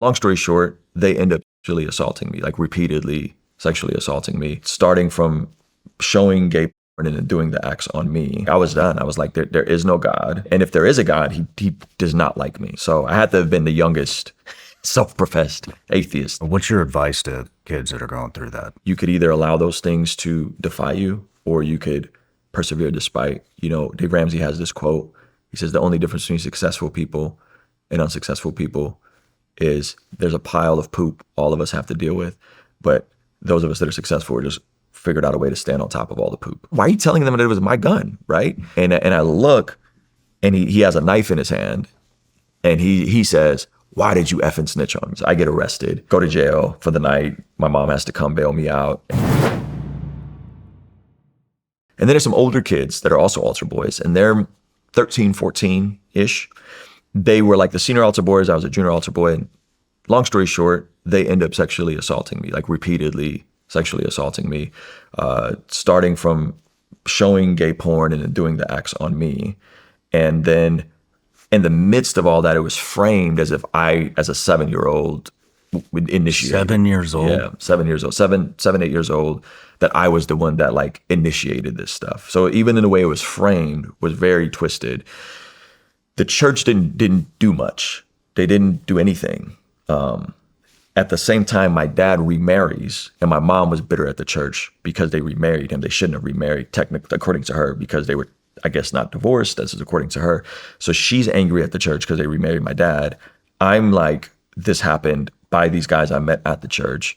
Long story short, they end up sexually assaulting me, like repeatedly sexually assaulting me, starting from showing gay porn and then doing the acts on me. I was done. I was like, there is no God. And if there is a God, he does not like me. So I had to have been the youngest self-professed atheist. What's your advice to kids that are going through that? You could either allow those things to defy you, or you could persevere despite. Dave Ramsey has this quote. He says, the only difference between successful people and unsuccessful people is there's a pile of poop all of us have to deal with, but those of us that are successful are just figured out a way to stand on top of all the poop. Why are you telling them that it was my gun, right? And I look, and he has a knife in his hand, and he says, why did you effing snitch on me? So I get arrested, go to jail for the night. My mom has to come bail me out. And then there's some older kids that are also altar boys, and they're 13, 14-ish. They were like the senior altar boys. I was a junior altar boy. And long story short, they end up sexually assaulting me, like repeatedly sexually assaulting me, starting from showing gay porn and then doing the acts on me. And then in the midst of all that, it was framed as if I, as a 7-year-old, would initiate. 7 years old? Yeah, 7 years old, 8 years old, that I was the one that like initiated this stuff. So even in the way it was framed was very twisted. The church didn't do much. They didn't do anything. At the same time, my dad remarries, and my mom was bitter at the church because they remarried him. They shouldn't have remarried, technically, according to her, because they were, I guess, not divorced. This is according to her. So she's angry at the church because they remarried my dad. I'm like, this happened by these guys I met at the church,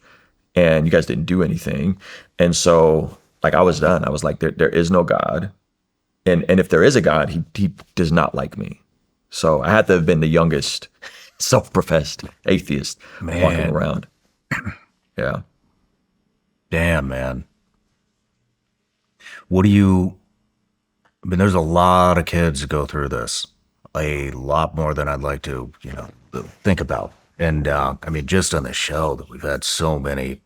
and you guys didn't do anything. And so, like, I was done. I was like, there is no God. And if there is a God, he does not like me. So I had to have been the youngest self-professed atheist walking around. Yeah. Damn, man. There's a lot of kids that go through this, a lot more than I'd like to, think about. And just on the show that we've had so many,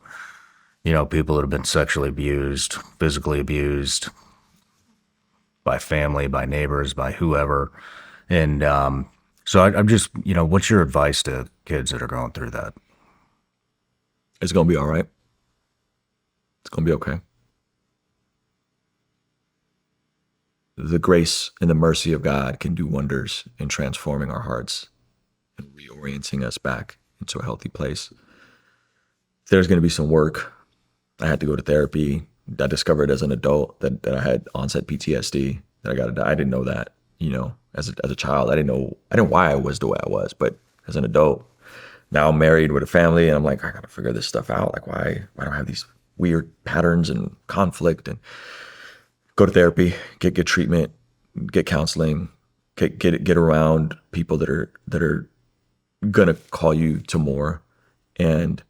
people that have been sexually abused, physically abused by family, by neighbors, by whoever. And so I'm just, what's your advice to kids that are going through that? It's going to be all right. It's going to be okay. The grace and the mercy of God can do wonders in transforming our hearts and reorienting us back into a healthy place. There's going to be some work. I had to go to therapy. I discovered as an adult that I had onset PTSD, that I got to die. I didn't know that, as a child. I didn't know why I was the way I was, but as an adult, now I'm married with a family, and I'm like, I got to figure this stuff out. Like, why do I have these weird patterns and conflict? And go to therapy, get treatment, get counseling, get around people that are gonna call you to more. And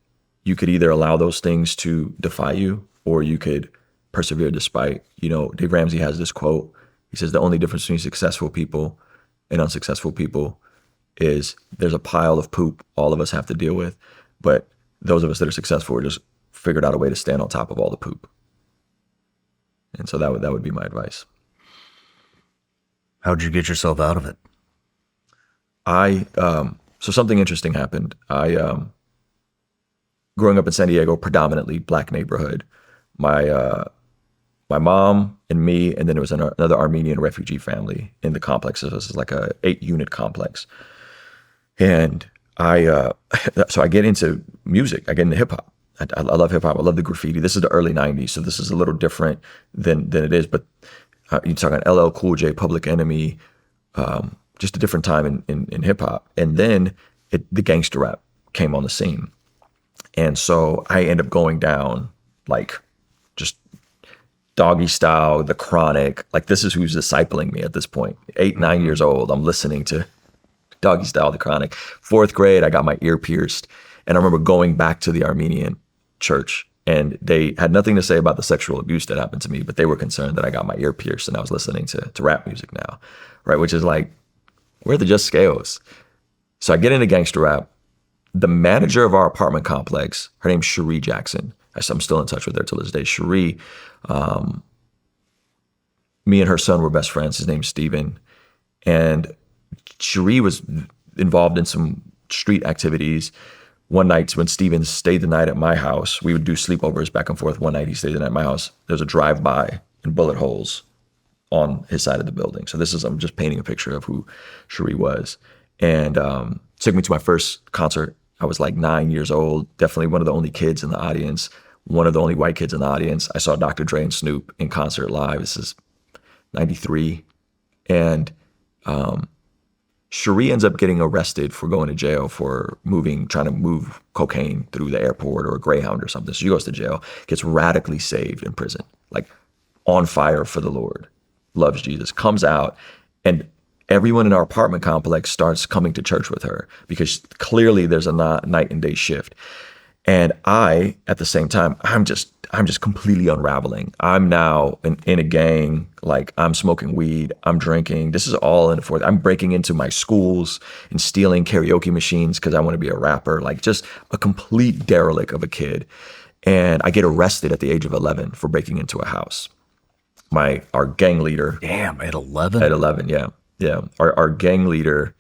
you could either allow those things to defy you, or you could persevere despite. Dave Ramsey has this quote. He says, the only difference between successful people and unsuccessful people is there's a pile of poop all of us have to deal with, but those of us that are successful are just figured out a way to stand on top of all the poop. And so that would be my advice. How'd you get yourself out of it? So something interesting happened. Growing up in San Diego, predominantly black neighborhood, my mom and me, and then there was another Armenian refugee family in the complex. So this is like a 8-unit complex. And so I get into music. I get into hip hop. I love hip hop. I love the graffiti. This is the early 90s, so this is a little different than it is. But you talk about LL Cool J, Public Enemy, just a different time in hip hop. And then the gangster rap came on the scene. And so I end up going down like just Doggy Style, The Chronic. Like, this is who's discipling me at this point. 8, 9 years old, I'm listening to Doggy Style, The Chronic. 4th grade, I got my ear pierced. And I remember going back to the Armenian church, and they had nothing to say about the sexual abuse that happened to me, but they were concerned that I got my ear pierced and I was listening to rap music now, right? Which is like, where are the just scales? So I get into gangster rap. The manager of our apartment complex, her name's Cherie Jackson. I'm still in touch with her till this day. Cherie, me and her son were best friends. His name's Steven. And Cherie was involved in some street activities one night when Steven stayed the night at my house, we would do sleepovers back and forth. One night he stayed the night at my house. There's a drive-by and bullet holes on his side of the building. So I'm just painting a picture of who Cherie was. And took me to my first concert. I was like 9 years old, definitely one of the only kids in the audience, one of the only white kids in the audience. I saw Dr. Dre and Snoop in concert live. This is 93. And Cherie ends up getting arrested for going to jail for trying to move cocaine through the airport or a Greyhound or something. So she goes to jail, gets radically saved in prison, like on fire for the Lord, loves Jesus, comes out, and everyone in our apartment complex starts coming to church with her because clearly there's a night and day shift. And I, at the same time, I'm just completely unraveling. I'm now in a gang, like I'm smoking weed, I'm drinking. This is all in the fourth. I'm breaking into my schools and stealing karaoke machines because I want to be a rapper, like just a complete derelict of a kid. And I get arrested at the age of 11 for breaking into a house. Our gang leader. Damn, at 11? At 11, yeah. Yeah. Our gang leader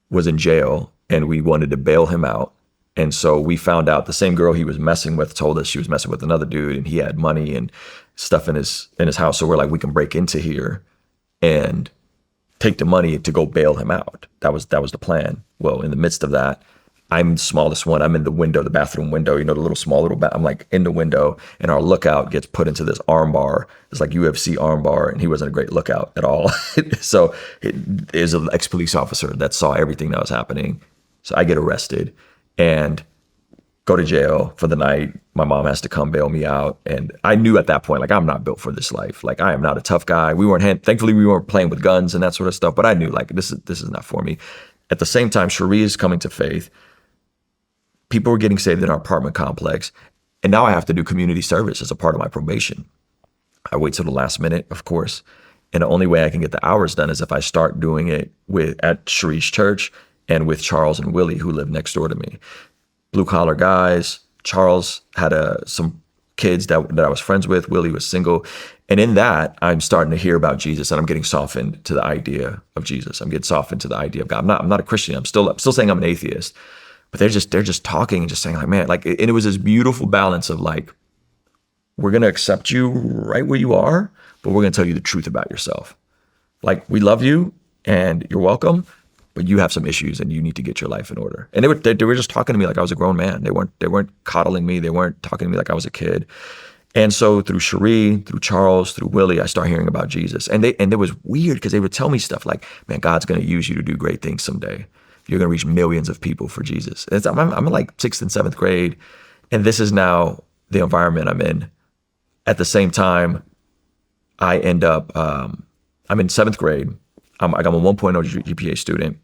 was in jail and we wanted to bail him out. And so we found out the same girl he was messing with told us she was messing with another dude and he had money and stuff in his house. So we're like, we can break into here and take the money to go bail him out. That was the plan. Well, in the midst of that, I'm the smallest one. I'm in the window, the bathroom window, the little small little I'm like in the window, and our lookout gets put into this arm bar. It's like UFC arm bar, and he wasn't a great lookout at all. So it is an ex-police officer that saw everything that was happening. So I get arrested and go to jail for the night. My mom has to come bail me out. And I knew at that point, like, I'm not built for this life. Like, I am not a tough guy. Thankfully, we weren't playing with guns and that sort of stuff, but I knew, like, this is not for me. At the same time, Cherie is coming to faith. People were getting saved in our apartment complex. And now I have to do community service as a part of my probation. I wait till the last minute, of course. And the only way I can get the hours done is if I start doing it at Cherie's church and with Charles and Willie, who live next door to me. Blue collar guys. Charles had some kids that I was friends with. Willie was single. And in that, I'm starting to hear about Jesus and I'm getting softened to the idea of Jesus. I'm getting softened to the idea of God. I'm not a Christian. I'm still saying I'm an atheist. But they're just talking and just saying, like, man, like, and it was this beautiful balance of like, we're going to accept you right where you are, but we're going to tell you the truth about yourself. Like, we love you and you're welcome, but you have some issues and you need to get your life in order. And they were just talking to me like I was a grown man. They weren't coddling me. They weren't talking to me like I was a kid. And so through Cherie, through Charles, through Willie, I start hearing about Jesus. And it was weird because they would tell me stuff like, man, God's going to use you to do great things someday. You're going to reach millions of people for Jesus. I'm in like 6th and 7th grade. And this is now the environment I'm in. At the same time, I end up, I'm in 7th grade. I'm a 1.0 GPA student.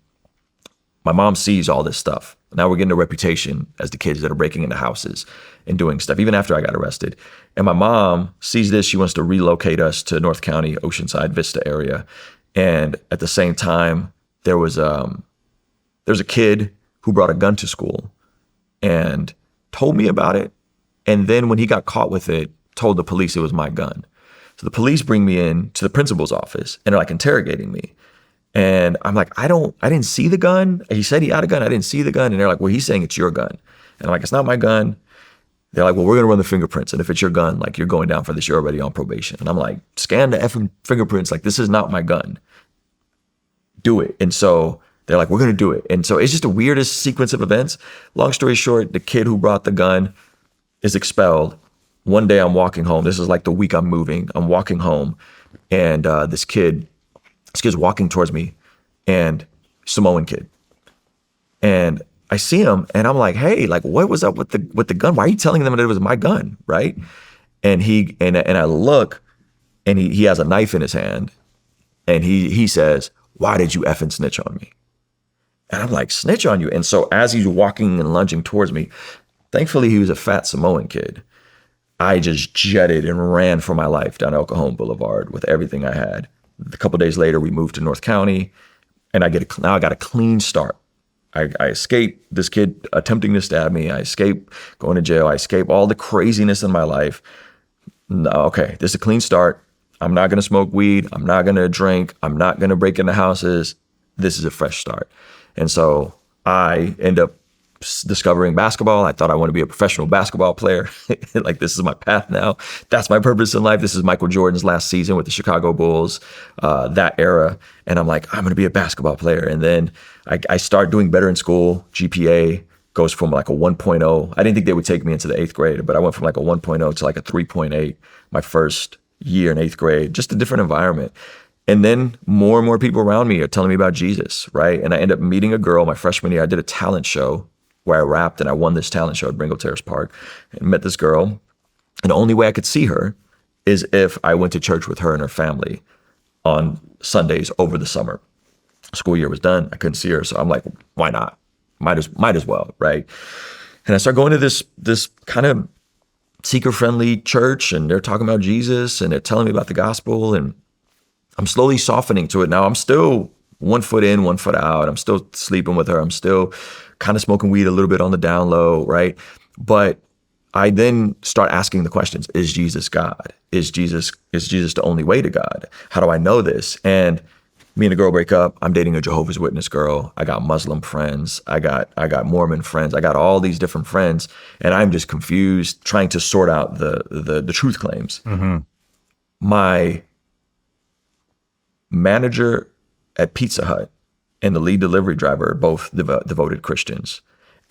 My mom sees all this stuff. Now we're getting a reputation as the kids that are breaking into houses and doing stuff, even after I got arrested. And my mom sees this. She wants to relocate us to North County, Oceanside, Vista area. And at the same time, there's a kid who brought a gun to school and told me about it. And then when he got caught with it, told the police it was my gun. So the police bring me in to the principal's office and they're like interrogating me. And I'm like, I didn't see the gun. He said he had a gun. I didn't see the gun. And they're like, well, he's saying it's your gun. And I'm like, it's not my gun. They're like, well, we're going to run the fingerprints. And if it's your gun, like, you're going down for this. You're already on probation. And I'm like, scan the effing fingerprints. Like, this is not my gun. Do it. And so they're like, we're going to do it. And so it's just the weirdest sequence of events. Long story short, the kid who brought the gun is expelled. One day I'm walking home. This is like the week I'm moving. I'm walking home and this kid's walking towards me, and Samoan kid. And I see him and I'm like, hey, like, what was up with the gun? Why are you telling them that it was my gun? Right. And I look and he has a knife in his hand and he says, why did you effing snitch on me? And I'm like, snitch on you? And so as he's walking and lunging towards me, thankfully he was a fat Samoan kid. I just jetted and ran for my life down El Cajon Boulevard with everything I had. A couple of days later, we moved to North County, and now I got a clean start. I escaped this kid attempting to stab me. I escaped going to jail. I escaped all the craziness in my life. No, okay, this is a clean start. I'm not going to smoke weed. I'm not going to drink. I'm not going to break into houses. This is a fresh start. And so I end up discovering basketball. I thought I want to be a professional basketball player. Like, this is my path now. That's my purpose in life. This is Michael Jordan's last season with the Chicago Bulls, that era. And I'm like, I'm going to be a basketball player. And then I start doing better in school. GPA goes from like a 1.0. I didn't think they would take me into the 8th grade, but I went from like a 1.0 to like a 3.8 my first year in 8th grade, just a different environment. And then more and more people around me are telling me about Jesus, right? And I end up meeting a girl my freshman year. I did a talent show where I rapped, and I won this talent show at Bringle Terrace Park, and met this girl. And the only way I could see her is if I went to church with her and her family on Sundays over the summer. School year was done. I couldn't see her. So I'm like, why not? Might as well, right? And I start going to this kind of seeker-friendly church, and they're talking about Jesus, and they're telling me about the gospel, and I'm slowly softening to it. Now I'm still 1 foot in, 1 foot out. I'm still sleeping with her. I'm still kind of smoking weed a little bit on the down low, right? But I then start asking the questions: is Jesus God? Is Jesus the only way to God? How do I know this? And me and the girl break up. I'm dating a Jehovah's Witness girl. I got Muslim friends. I got Mormon friends. I got all these different friends, and I'm just confused, trying to sort out the truth claims. Mm-hmm. My manager at Pizza Hut and the lead delivery driver are both devoted Christians.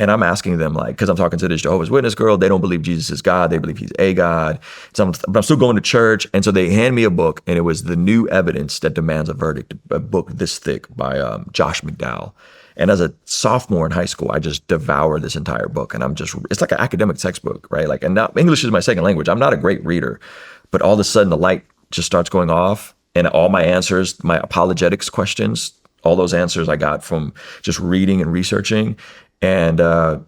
And I'm asking them, like, because I'm talking to this Jehovah's Witness girl, they don't believe Jesus is God. They believe he's a God. So but I'm still going to church. And so they hand me a book, and it was The New Evidence That Demands a Verdict, a book this thick by Josh McDowell. And as a sophomore in high school, I just devoured this entire book. And it's like an academic textbook, right? Like, and now English is my second language. I'm not a great reader, but all of a sudden the light just starts going off. And all my answers, my apologetics questions, all those answers I got from just reading and researching. And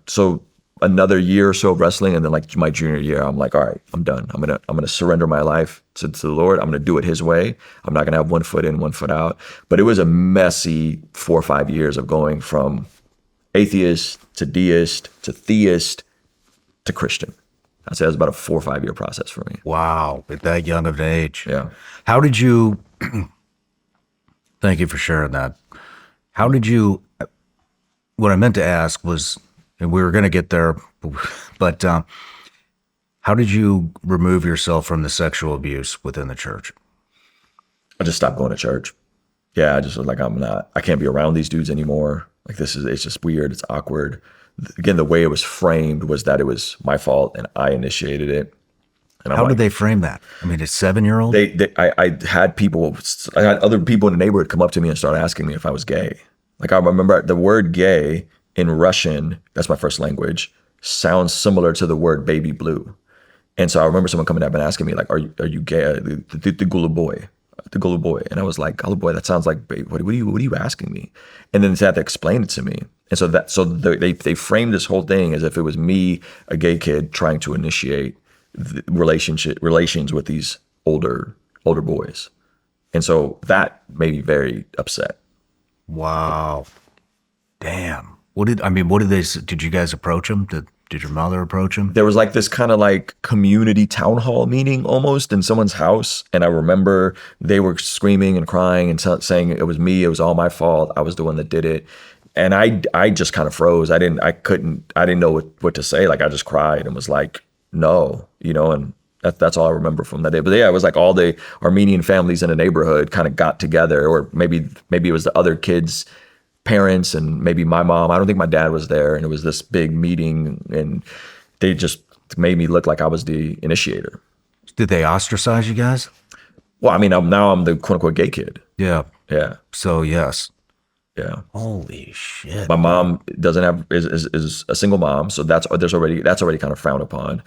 so another year or so of wrestling, and then like my junior year, I'm like, all right, I'm done. I'm gonna surrender my life to the Lord. I'm gonna do it His way. I'm not gonna have 1 foot in, 1 foot out. But it was a messy 4 or 5 years of going from atheist to deist to theist to Christian. I'd say it was about a 4 or 5 year process for me. Wow, at that young of an age. Yeah. How did you, thank you for sharing that. How did you, what I meant to ask was, and we were going to get there, but how did you remove yourself from the sexual abuse within the church? I just stopped going to church. Yeah, I just was like, I can't be around these dudes anymore. Like, it's just weird. It's awkward. Again, the way it was framed was that it was my fault and I initiated it. And how did they frame that? I mean, a 7-year-old? I had other people in the neighborhood come up to me and start asking me if I was gay. Like, I remember the word gay in Russian, that's my first language, sounds similar to the word baby blue. And so I remember someone coming up and asking me, like, are you gay? The gulu boy. And I was like, gulu boy, that sounds like, what are you asking me? And then they had to explain it to me. And so they framed this whole thing as if it was me, a gay kid, trying to initiate relations with these older boys. And so that made me very upset. Wow. Damn. Did you guys approach him? Did your mother approach him? There was like this kind of like community town hall meeting almost in someone's house. And I remember they were screaming and crying and saying it was me. It was all my fault. I was the one that did it. And I just kind of froze. I didn't know what to say. Like, I just cried and was like, no, and that's all I remember from that day. But yeah, it was like all the Armenian families in the neighborhood kind of got together, or maybe it was the other kids' parents and maybe my mom. I don't think my dad was there. And it was this big meeting, and they just made me look like I was the initiator. Did they ostracize you guys? Well, I mean, I'm the quote unquote gay kid. Yeah. Yeah. So yes. Yeah. Holy shit. My mom is a single mom, so that's already kind of frowned upon.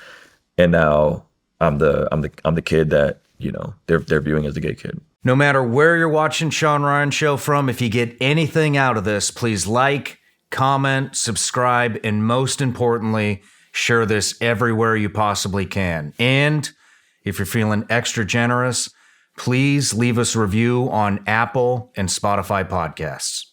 And now I'm the kid that, they're viewing as the gay kid. No matter where you're watching Shawn Ryan Show from, if you get anything out of this, please like, comment, subscribe, and most importantly, share this everywhere you possibly can. And if you're feeling extra generous, please leave us a review on Apple and Spotify podcasts.